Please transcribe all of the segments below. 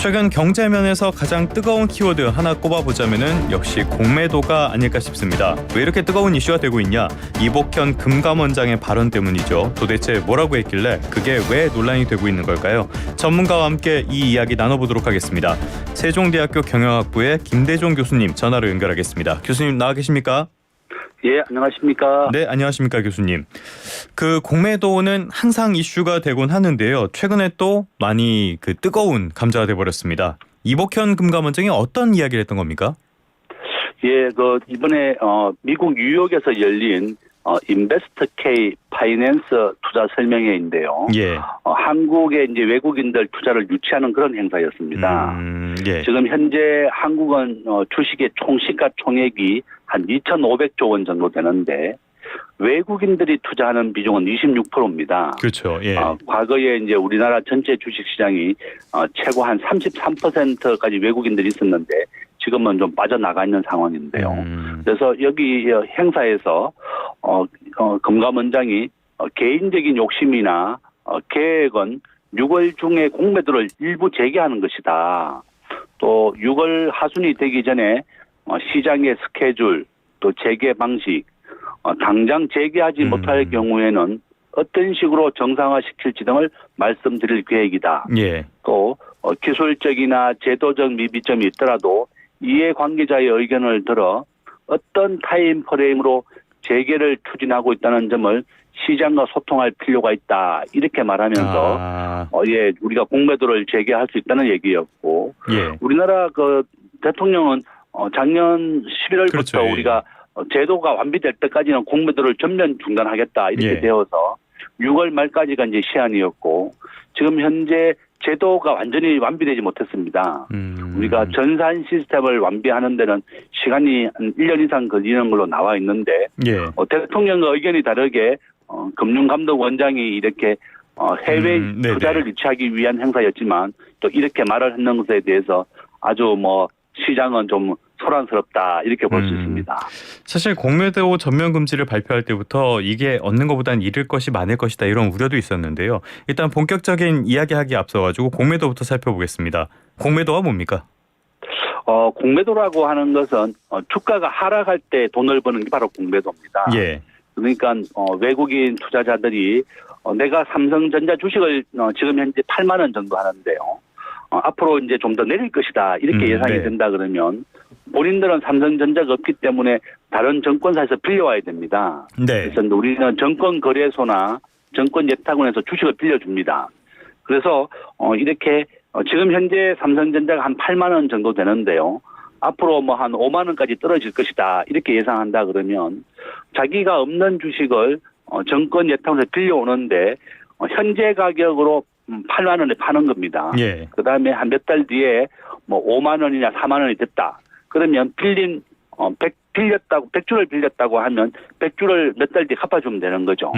최근 경제면에서 가장 뜨거운 키워드 하나 꼽아보자면은 역시 공매도가 아닐까 싶습니다. 왜 이렇게 뜨거운 이슈가 되고 있냐? 이복현 금감원장의 발언 때문이죠. 도대체 뭐라고 했길래 그게 왜 논란이 되고 있는 걸까요? 전문가와 함께 이 이야기 나눠보도록 하겠습니다. 세종대학교 경영학부의 김대종 교수님 전화로 연결하겠습니다. 교수님 나와 계십니까? 예, 안녕하십니까? 네, 안녕하십니까 교수님. 그 공매도는 항상 이슈가 되곤 하는데요. 최근에 또 많이 뜨거운 감자가 돼버렸습니다. 이복현 금감원장이 어떤 이야기를 했던 겁니까? 예, 이번에 미국 뉴욕에서 열린 인베스터 K 파이낸스 투자 설명회인데요. 예. 한국에 이제 외국인들 투자를 유치하는 그런 행사였습니다. 예. 지금 현재 한국은 주식의 총 시가총액이 한 2,500조 원 정도 되는데 외국인들이 투자하는 비중은 26%입니다. 그렇죠. 예. 과거에 이제 우리나라 전체 주식 시장이 최고 한 33%까지 외국인들이 있었는데 지금은 좀 빠져나가 있는 상황인데요. 그래서 여기 행사에서 금감원장이 개인적인 욕심이나 계획은 6월 중에 공매도를 일부 재개하는 것이다. 또 6월 하순이 되기 전에 시장의 스케줄 또 재개 방식 당장 재개하지 못할 경우에는 어떤 식으로 정상화시킬지 등을 말씀드릴 계획이다. 예. 또 기술적이나 제도적 미비점이 있더라도 이해관계자의 의견을 들어 어떤 타임 프레임으로 재개를 추진하고 있다는 점을 시장과 소통할 필요가 있다. 이렇게 말하면서 예, 우리가 공매도를 재개할 수 있다는 얘기였고 예. 우리나라 대통령은 작년 11월부터 그렇죠. 예. 우리가 제도가 완비될 때까지는 공매도를 전면 중단하겠다 이렇게 예. 되어서 6월 말까지가 이제 시한이었고 지금 현재 제도가 완전히 완비되지 못했습니다. 우리가 전산 시스템을 완비하는 데는 시간이 한 1년 이상 걸리는 걸로 나와 있는데 예. 대통령과 의견이 다르게 금융감독원장이 이렇게 해외 투자를 유치하기 위한 행사였지만 또 이렇게 말을 했는 것에 대해서 아주 시장은 좀 소란스럽다 이렇게 볼 수 있습니다. 사실 공매도 전면 금지를 발표할 때부터 이게 얻는 것보다는 잃을 것이 많을 것이다 이런 우려도 있었는데요. 일단 본격적인 이야기하기에 앞서가지고 공매도부터 살펴보겠습니다. 공매도가 뭡니까? 공매도라고 하는 것은 주가가 하락할 때 돈을 버는 게 바로 공매도입니다. 예. 그러니까 외국인 투자자들이 내가 삼성전자 주식을 지금 현재 8만 원 정도 하는데요. 앞으로 이제 좀 더 내릴 것이다 이렇게 예상이 된다 그러면 본인들은 삼성전자가 없기 때문에 다른 증권사에서 빌려와야 됩니다. 네. 그래서 우리는 증권거래소나 증권예탁원에서 주식을 빌려줍니다. 그래서 이렇게 지금 현재 삼성전자가 한 8만 원 정도 되는데요. 앞으로 한 5만 원까지 떨어질 것이다 이렇게 예상한다 그러면 자기가 없는 주식을 증권예탁원에서 빌려오는데 현재 가격으로 8만 원에 파는 겁니다. 예. 그다음에 한 몇 달 뒤에 5만 원이나 4만 원이 됐다. 그러면 빌렸다고 100주를 빌렸다고 하면 100주를 몇 달 뒤에 갚아주면 되는 거죠.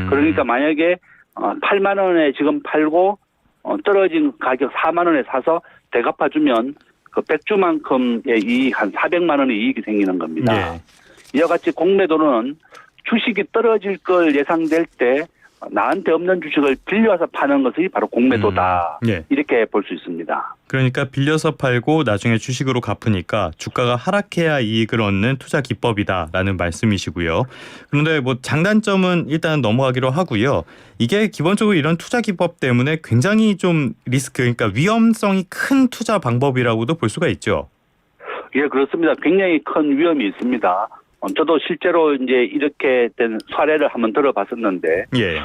그러니까 만약에 8만 원에 지금 팔고 떨어진 가격 4만 원에 사서 되갚아주면 그 100주만큼의 이익 한 400만 원의 이익이 생기는 겁니다. 예. 이와 이와 같이 공매도는 주식이 떨어질 걸 예상될 때 나한테 없는 주식을 빌려와서 파는 것이 바로 공매도다. 예. 이렇게 볼 수 있습니다. 그러니까 빌려서 팔고 나중에 주식으로 갚으니까 주가가 하락해야 이익을 얻는 투자 기법이다라는 말씀이시고요. 그런데 장단점은 일단 넘어가기로 하고요. 이게 기본적으로 이런 투자 기법 때문에 굉장히 좀 그러니까 위험성이 큰 투자 방법이라고도 볼 수가 있죠. 예, 그렇습니다. 굉장히 큰 위험이 있습니다. 저도 실제로 이제 이렇게 된 사례를 한번 들어봤었는데, 예.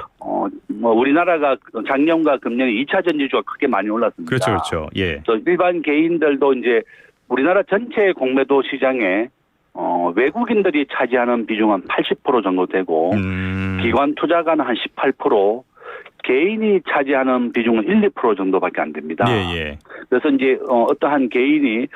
우리나라가 작년과 금년에 2차 전지주가 크게 많이 올랐습니다. 그렇죠. 예. 일반 개인들도 이제 우리나라 전체 공매도 시장에 외국인들이 차지하는 비중은 80% 정도 되고, 기관 투자가는 한 18%, 개인이 차지하는 비중은 1~2% 정도밖에 안 됩니다. 예. 그래서 이제 어떠한 개인이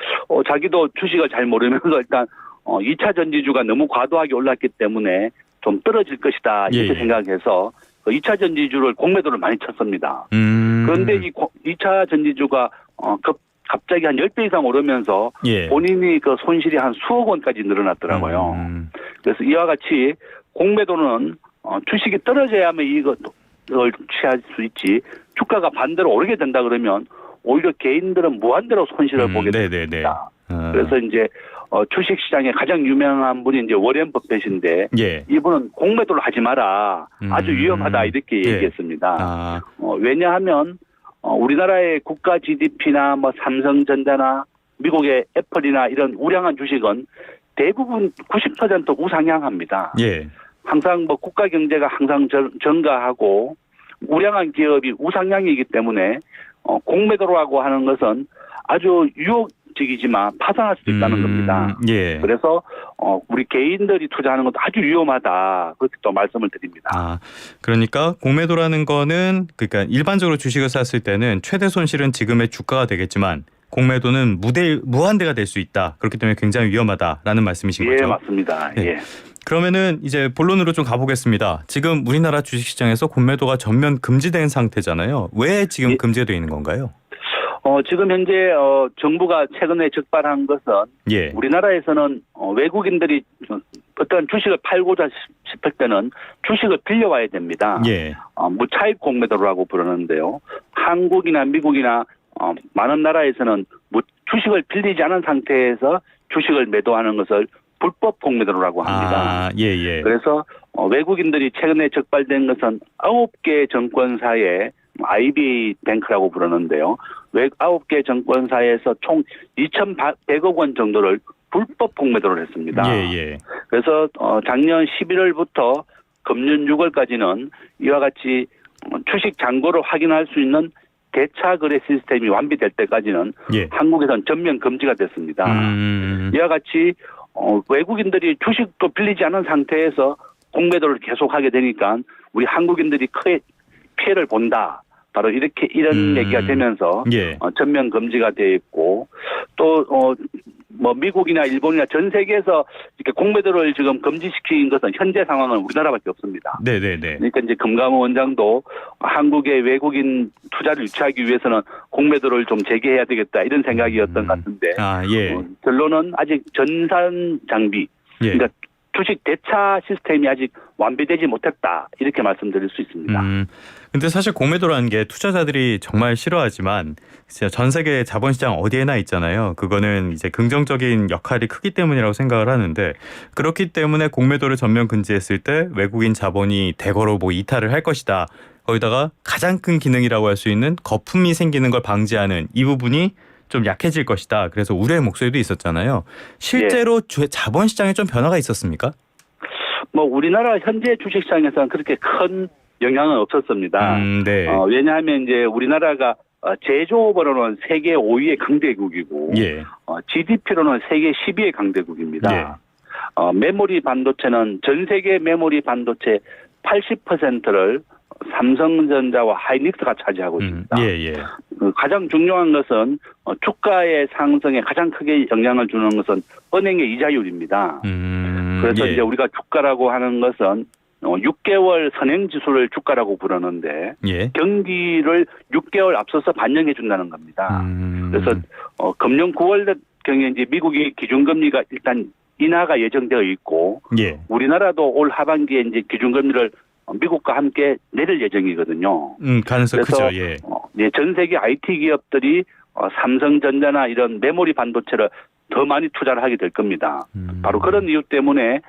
자기도 주식을 잘 모르면서 일단 2차 전지주가 너무 과도하게 올랐기 때문에 좀 떨어질 것이다 이렇게 생각해서 2차 전지주를 공매도를 많이 쳤습니다. 그런데 이 2차 전지주가 갑자기 한 10배 이상 오르면서 본인이 그 손실이 한 수억 원까지 늘어났더라고요. 그래서 이와 같이 공매도는 주식이 떨어져야만 이것을 취할 수 있지 주가가 반대로 오르게 된다 그러면 오히려 개인들은 무한대로 손실을 보게 네네네. 됩니다. 그래서 이제 주식 시장에 가장 유명한 분이 이제 워렌 버핏인데 예. 이분은 공매도를 하지 마라. 아주 위험하다 이렇게 예. 얘기했습니다. 왜냐하면 우리나라의 국가 GDP나 뭐 삼성전자나 미국의 애플이나 이런 우량한 주식은 대부분 90% 우상향합니다. 예. 항상 뭐 국가 경제가 항상 증가하고 우량한 기업이 우상향이기 때문에 공매도라고 하는 것은 아주 유혹적이지만 파산할 수도 있다는 겁니다. 예. 그래서 우리 개인들이 투자하는 것도 아주 위험하다. 그렇게 또 말씀을 드립니다. 그러니까 공매도라는 거는 그러니까 일반적으로 주식을 샀을 때는 최대 손실은 지금의 주가가 되겠지만 공매도는 무한대가 될 수 있다. 그렇기 때문에 굉장히 위험하다라는 말씀이신 거죠? 예, 맞습니다. 네. 예. 그러면은 이제 본론으로 좀 가보겠습니다. 지금 우리나라 주식시장에서 공매도가 전면 금지된 상태잖아요. 왜 지금 금지되어 있는 건가요? 지금 현재 정부가 최근에 적발한 것은 예. 우리나라에서는 외국인들이 어떤 주식을 팔고자 싶을 때는 주식을 빌려와야 됩니다. 예. 무차익 공매도라고 부르는데요. 한국이나 미국이나 많은 나라에서는 주식을 빌리지 않은 상태에서 주식을 매도하는 것을 불법 공매도라고 합니다. 예. 그래서 외국인들이 최근에 적발된 것은 9개 정권사의 IB 뱅크라고 부르는데요. 9개 정권사에서 총 2,100억 원 정도를 불법 공매도를 했습니다. 예. 그래서 작년 11월부터 금년 6월까지는 이와 같이 주식 잔고를 확인할 수 있는 대차 거래 시스템이 완비될 때까지는 한국에선 전면 금지가 됐습니다. 이와 같이 외국인들이 주식도 빌리지 않은 상태에서 공매도를 계속하게 되니까 우리 한국인들이 크게 피해를 본다. 바로 이런 얘기가 되면서 전면 금지가 되어 있고 또 뭐 미국이나 일본이나 전 세계에서 이렇게 공매도를 지금 금지시킨 것은 현재 상황은 우리나라밖에 없습니다. 네네네. 그러니까 이제 금감원 원장도 한국의 외국인 투자를 유치하기 위해서는 공매도를 좀 재개해야 되겠다 이런 생각이었던 것 같은데 결론은 아직 전산 장비 그러니까 주식 대차 시스템이 아직 완비되지 못했다 이렇게 말씀드릴 수 있습니다. 근데 사실 공매도라는 게 투자자들이 정말 싫어하지만 진짜 전 세계 자본시장 어디에나 있잖아요. 그거는 이제 긍정적인 역할이 크기 때문이라고 생각을 하는데 그렇기 때문에 공매도를 전면 금지했을 때 외국인 자본이 대거로 뭐 이탈을 할 것이다. 거기다가 가장 큰 기능이라고 할 수 있는 거품이 생기는 걸 방지하는 이 부분이 좀 약해질 것이다. 그래서 우려의 목소리도 있었잖아요. 실제로 자본시장에 좀 변화가 있었습니까? 뭐 우리나라 현재 주식시장에서는 그렇게 큰 영향은 없었습니다. 왜냐하면 이제 우리나라가 제조업으로는 세계 5위의 강대국이고 GDP로는 세계 10위의 강대국입니다. 메모리 반도체는 전 세계 메모리 반도체 80%를 삼성전자와 하이닉스가 차지하고 있습니다. 가장 중요한 것은 주가의 상승에 가장 크게 영향을 주는 것은 은행의 이자율입니다. 그래서 이제 우리가 주가라고 하는 것은 6개월 선행지수를 주가라고 부르는데 경기를 6개월 앞서서 반영해 준다는 겁니다. 그래서 금년 9월 경에 이제 미국이 기준금리가 일단 인하가 예정되어 있고 우리나라도 올 하반기에 이제 기준금리를 미국과 함께 내릴 예정이거든요. 가능성 크죠. 전 세계 IT 기업들이 삼성전자나 이런 메모리 반도체를 더 많이 투자를 하게 될 겁니다. 바로 그런 이유 때문에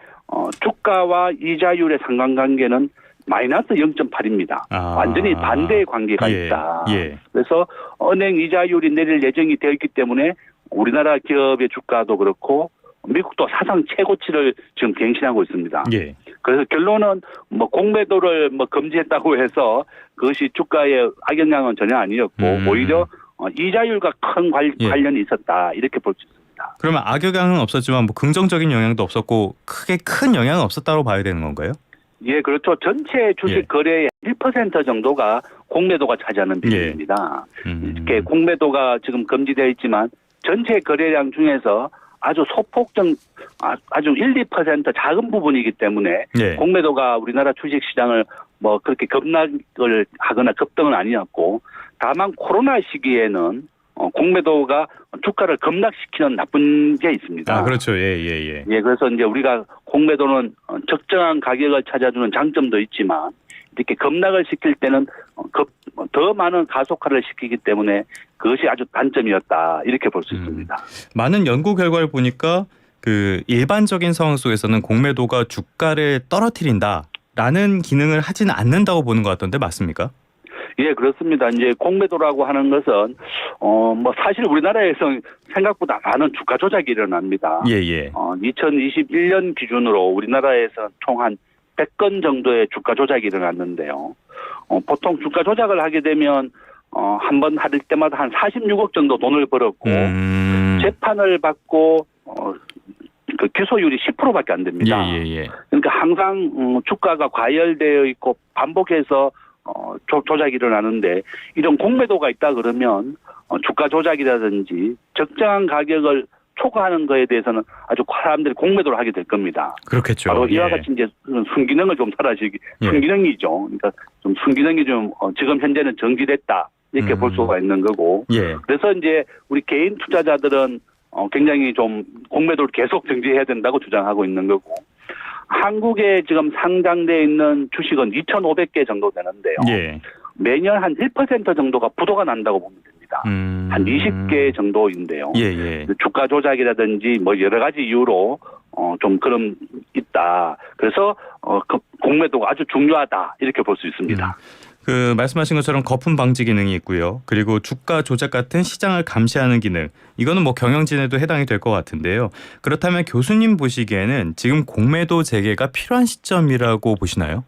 주가와 이자율의 상관관계는 마이너스 0.8입니다. 완전히 반대의 관계가 있다. 그래서 은행 이자율이 내릴 예정이 되어 있기 때문에 우리나라 기업의 주가도 그렇고 미국도 사상 최고치를 지금 갱신하고 있습니다. 그래서 결론은 뭐 공매도를 뭐 금지했다고 해서 그것이 주가에 악영향은 전혀 아니었고 오히려 이자율과 큰 관련이 있었다 이렇게 볼 수 있습니다. 그러면 악영향은 없었지만 뭐 긍정적인 영향도 없었고 크게 큰 영향은 없었다고 봐야 되는 건가요? 그렇죠. 전체 주식 거래의 1% 정도가 공매도가 차지하는 비중입니다. 이렇게 공매도가 지금 금지되어 있지만 전체 거래량 중에서 아주 소폭적, 아주 1~2% 작은 부분이기 때문에 공매도가 우리나라 주식시장을 뭐 그렇게 급락을 하거나 급등은 아니었고 다만 코로나 시기에는 공매도가 주가를 급락시키는 나쁜 게 있습니다. 그렇죠. 그래서 이제 우리가 공매도는 적정한 가격을 찾아주는 장점도 있지만 이렇게 급락을 시킬 때는 더 많은 가속화를 시키기 때문에 그것이 아주 단점이었다 이렇게 볼 수 있습니다. 많은 연구 결과를 보니까 그 일반적인 상황 속에서는 공매도가 주가를 떨어뜨린다라는 기능을 하지는 않는다고 보는 것 같던데 맞습니까? 예, 그렇습니다. 이제 공매도라고 하는 것은 뭐 사실 우리나라에서 생각보다 많은 주가 조작이 일어납니다. 예. 2021년 기준으로 우리나라에서 총 한 100건 정도의 주가 조작이 일어났는데요. 보통 주가 조작을 하게 되면 한 번 할 때마다 한 46억 정도 돈을 벌었고 재판을 받고 그 기소율이 10%밖에 안 됩니다. 예. 그러니까 항상 주가가 과열되어 있고 반복해서 조작이 일어나는데 이런 공매도가 있다 그러면 주가 조작이라든지 적정한 가격을 초과하는 거에 대해서는 아주 사람들이 공매도를 하게 될 겁니다. 그렇겠죠. 바로 이와 같이 이제 순기능을 좀 순기능이죠. 그러니까 좀 순기능이 좀 지금 현재는 정지됐다 이렇게 볼 수가 있는 거고. 그래서 이제 우리 개인 투자자들은 굉장히 좀 공매도를 계속 정지해야 된다고 주장하고 있는 거고. 한국에 지금 상장돼 있는 주식은 2,500개 정도 되는데요. 매년 한 1% 정도가 부도가 난다고 보면 됩니다. 한 20개 정도인데요. 주가 조작이라든지 뭐 여러 가지 이유로 좀 그런 있다. 그래서 그 공매도가 아주 중요하다 이렇게 볼 수 있습니다. 그 말씀하신 것처럼 거품 방지 기능이 있고요. 그리고 주가 조작 같은 시장을 감시하는 기능. 이거는 뭐 경영진에도 해당이 될 것 같은데요. 그렇다면 교수님 보시기에는 지금 공매도 재개가 필요한 시점이라고 보시나요?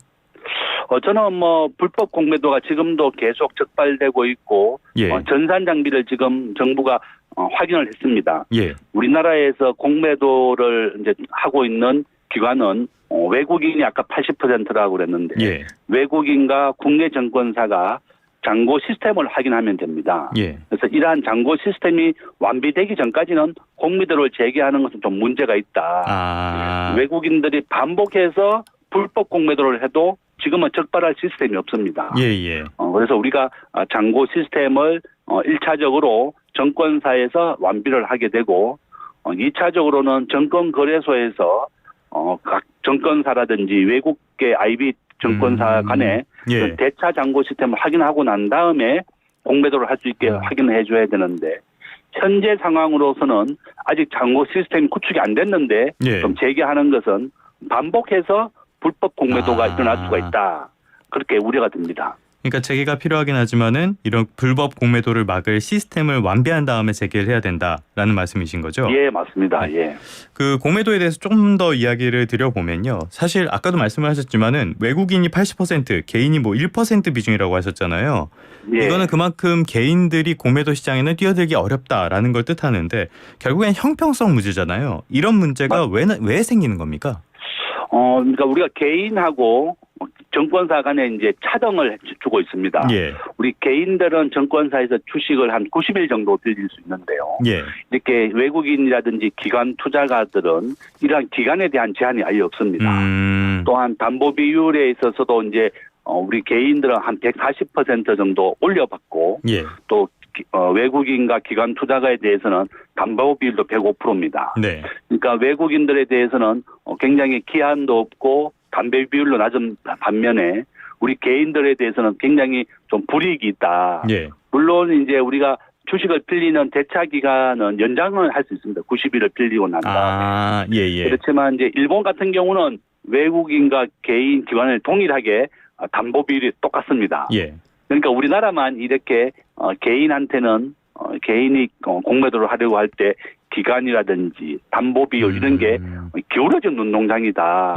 저는 뭐 불법 공매도가 지금도 계속 적발되고 있고 전산 장비를 지금 정부가 확인을 했습니다. 우리나라에서 공매도를 이제 하고 있는 기관은 외국인이 아까 80%라고 그랬는데 외국인과 국내 증권사가 잔고 시스템을 확인하면 됩니다. 그래서 이러한 잔고 시스템이 완비되기 전까지는 공매도를 재개하는 것은 좀 문제가 있다. 외국인들이 반복해서 불법 공매도를 해도 지금은 적발할 시스템이 없습니다. 그래서 우리가 잔고 시스템을 1차적으로 정권사에서 완비를 하게 되고 2차적으로는 정권거래소에서 각 정권사라든지 외국계 IB 정권사 간에 대차 잔고 시스템을 확인하고 난 다음에 공매도를 할 수 있게 확인을 해줘야 되는데 현재 상황으로서는 아직 잔고 시스템이 구축이 안 됐는데 좀 재개하는 것은 반복해서 불법 공매도가 일어날 수가 있다. 그렇게 우려가 됩니다. 그러니까 재개가 필요하긴 하지만은 이런 불법 공매도를 막을 시스템을 완비한 다음에 재개를 해야 된다라는 말씀이신 거죠? 예, 맞습니다. 그 공매도에 대해서 좀 더 이야기를 드려보면요. 사실 아까도 말씀을 하셨지만은 외국인이 80%, 개인이 뭐 1% 비중이라고 하셨잖아요. 이거는 그만큼 개인들이 공매도 시장에는 뛰어들기 어렵다라는 걸 뜻하는데 결국엔 형평성 문제잖아요. 이런 문제가 왜 생기는 겁니까? 그러니까 우리가 개인하고 정권사 간에 이제 차등을 주고 있습니다. 우리 개인들은 정권사에서 주식을 한 90일 정도 들릴 수 있는데요. 이렇게 외국인이라든지 기관 투자가들은 이러한 기간에 대한 제한이 아예 없습니다. 또한 담보 비율에 있어서도 이제 우리 개인들은 한 140% 정도 올려받고 또 외국인과 기관 투자가에 대해서는 담보 비율도 105%입니다. 그러니까 외국인들에 대해서는 굉장히 기한도 없고 담배 비율로 낮은 반면에 우리 개인들에 대해서는 굉장히 좀 불이익이 있다. 물론 이제 우리가 주식을 빌리는 대차 기간은 연장을 할 수 있습니다. 90일을 빌리고 난 다음에. 그렇지만 이제 일본 같은 경우는 외국인과 개인 기관을 동일하게 담보 비율이 똑같습니다. 그러니까 우리나라만 이렇게 개인한테는 개인이 공매도를 하려고 할 때 기간이라든지 담보 비율 이런 게 기울어진 운동장이다.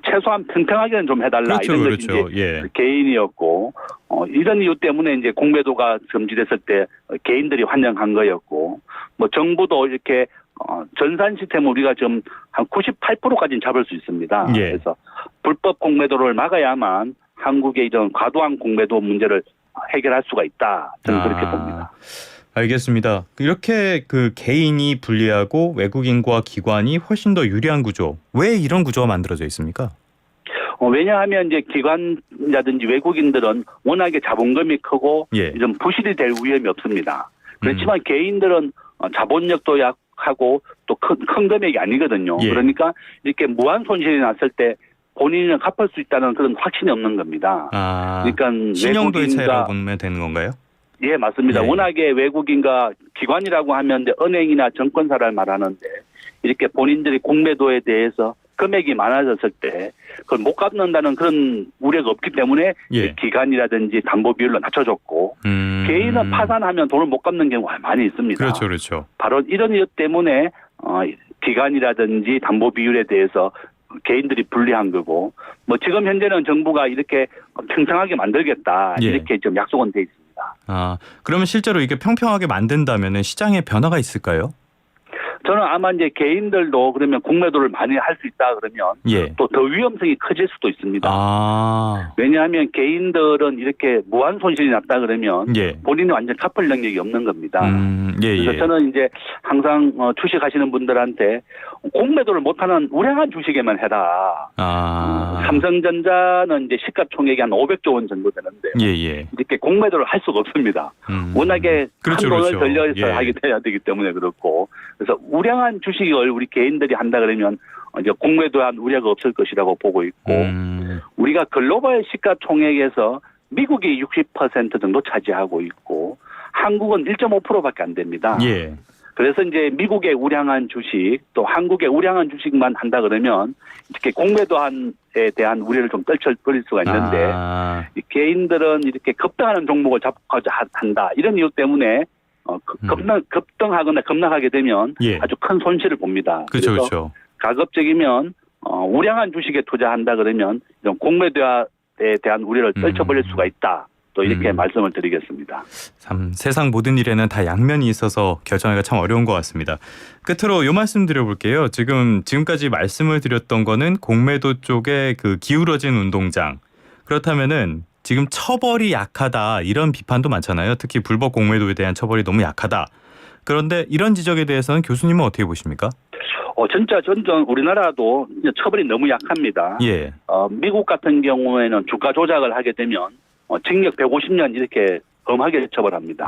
최소한 평평하게는 좀 해달라 이런 것이 이제 개인이었고 이런 이유 때문에 이제 공매도가 금지됐을 때 개인들이 환영한 거였고 뭐 정부도 이렇게 전산 시스템 우리가 지금 한 98%까지는 잡을 수 있습니다. 그래서 불법 공매도를 막아야만 한국의 이런 과도한 공매도 문제를 해결할 수가 있다. 저는 그렇게 봅니다. 알겠습니다. 이렇게 그 개인이 불리하고 외국인과 기관이 훨씬 더 유리한 구조. 왜 이런 구조가 만들어져 있습니까? 왜냐하면 이제 기관이라든지 외국인들은 워낙에 자본금이 크고 좀 부실이 될 위험이 없습니다. 그렇지만 개인들은 자본력도 약하고 또 큰 금액이 아니거든요. 그러니까 이렇게 무한 손실이 났을 때 본인은 갚을 수 있다는 그런 확신이 없는 겁니다. 아, 그러니까 신용도의 외국인과- 차이라고 보면 되는 건가요? 예, 맞습니다. 예. 워낙에 외국인과 기관이라고 하면 이제 은행이나 증권사를 말하는데 이렇게 본인들이 공매도에 대해서 금액이 많아졌을 때 그걸 못 갚는다는 그런 우려가 없기 때문에 예. 기관이라든지 담보 비율로 낮춰줬고 개인은 파산하면 돈을 못 갚는 경우가 많이 있습니다. 그렇죠, 그렇죠. 바로 이런 이유 때문에 기관이라든지 담보 비율에 대해서 개인들이 불리한 거고 뭐 지금 현재는 정부가 이렇게 평평하게 만들겠다 예. 이렇게 좀 약속은 돼 있습니다. 아, 그러면 실제로 이게 평평하게 만든다면은 시장에 변화가 있을까요? 저는 아마 이제 개인들도 그러면 공매도를 많이 할 수 있다 그러면 예. 또 더 위험성이 커질 수도 있습니다. 아, 왜냐하면 개인들은 이렇게 무한 손실이 났다 그러면 예. 본인이 완전 갚을 능력이 없는 겁니다. 예, 그래서 예. 저는 이제 항상 주식하시는 분들한테 공매도를 못하는 우량한 주식에만 해라. 아, 삼성전자는 이제 시가총액이 한 500조 원 정도 되는데 예, 예. 이렇게 공매도를 할 수가 없습니다. 워낙에 그렇죠, 큰 돈을 그렇죠. 들여서 예. 하게 돼야 되기 때문에 그렇고 그래서 우량한 주식을 우리 개인들이 한다 그러면 이제 공매도한 우려가 없을 것이라고 보고 있고 우리가 글로벌 시가총액에서 미국이 60% 정도 차지하고 있고 한국은 1.5%밖에 안 됩니다. 예. 그래서 이제 미국의 우량한 주식 또 한국의 우량한 주식만 한다 그러면 이렇게 공매도한에 대한 우려를 좀 떨쳐버릴 수가 있는데 아, 이 개인들은 이렇게 급등하는 종목을 잡고자 한다 이런 이유 때문에 급등하거나 급락하게 되면 예. 아주 큰 손실을 봅니다. 그렇죠, 그래서 그렇죠. 가급적이면 우량한 주식에 투자한다 그러면 이런 공매도에 대한 우려를 떨쳐버릴 수가 있다. 또 이렇게 말씀을 드리겠습니다. 참 세상 모든 일에는 다 양면이 있어서 결정하기가 참 어려운 것 같습니다. 끝으로 요 말씀 드려볼게요. 지금까지 말씀을 드렸던 거는 공매도 쪽에 그 기울어진 운동장. 그렇다면은 지금 처벌이 약하다 이런 비판도 많잖아요. 특히 불법 공매도에 대한 처벌이 너무 약하다. 그런데 이런 지적에 대해서는 교수님은 어떻게 보십니까? 진짜 전전 우리나라도 처벌이 너무 약합니다. 예. 미국 같은 경우에는 주가 조작을 하게 되면 징역 150년 이렇게 엄하게 처벌합니다.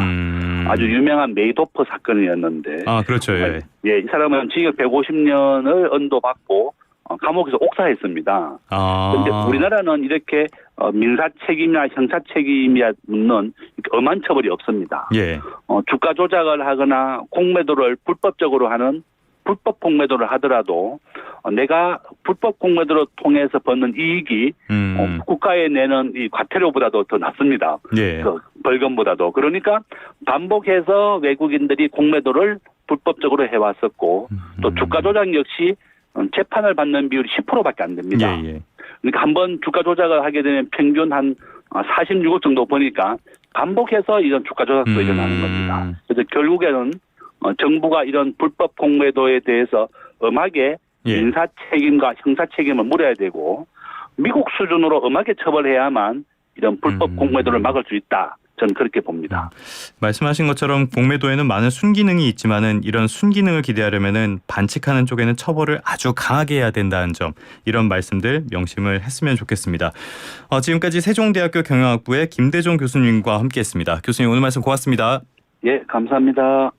아주 유명한 메이도프 사건이었는데. 아, 그렇죠. 예. 예, 이 사람은 징역 150년을 언도받고 감옥에서 옥사했습니다. 그런데 우리나라는 이렇게 민사 책임이나 형사 책임이야 묻는 엄한 처벌이 없습니다. 예. 주가 조작을 하거나 공매도를 불법적으로 하는 불법 공매도를 하더라도 내가 불법 공매도를 통해서 받는 이익이 국가에 내는 이 과태료보다도 더 낮습니다. 예. 그 벌금보다도. 그러니까 반복해서 외국인들이 공매도를 불법적으로 해왔었고 또 주가 조작 역시 재판을 받는 비율이 10%밖에 안 됩니다. 예, 예. 그러니까 한번 주가 조작을 하게 되면 평균 한 46억 정도 보니까 반복해서 이런 주가 조작도 일어나는 겁니다. 그래서 결국에는 정부가 이런 불법 공매도에 대해서 엄하게 예. 민사 책임과 형사 책임을 물어야 되고 미국 수준으로 엄하게 처벌해야만 이런 불법 공매도를 막을 수 있다. 저는 그렇게 봅니다. 말씀하신 것처럼 공매도에는 많은 순기능이 있지만은 이런 순기능을 기대하려면은 반칙하는 쪽에는 처벌을 아주 강하게 해야 된다는 점, 이런 말씀들 명심을 했으면 좋겠습니다. 지금까지 세종대학교 경영학부의 김대종 교수님과 함께했습니다. 교수님 오늘 말씀 고맙습니다. 예, 감사합니다.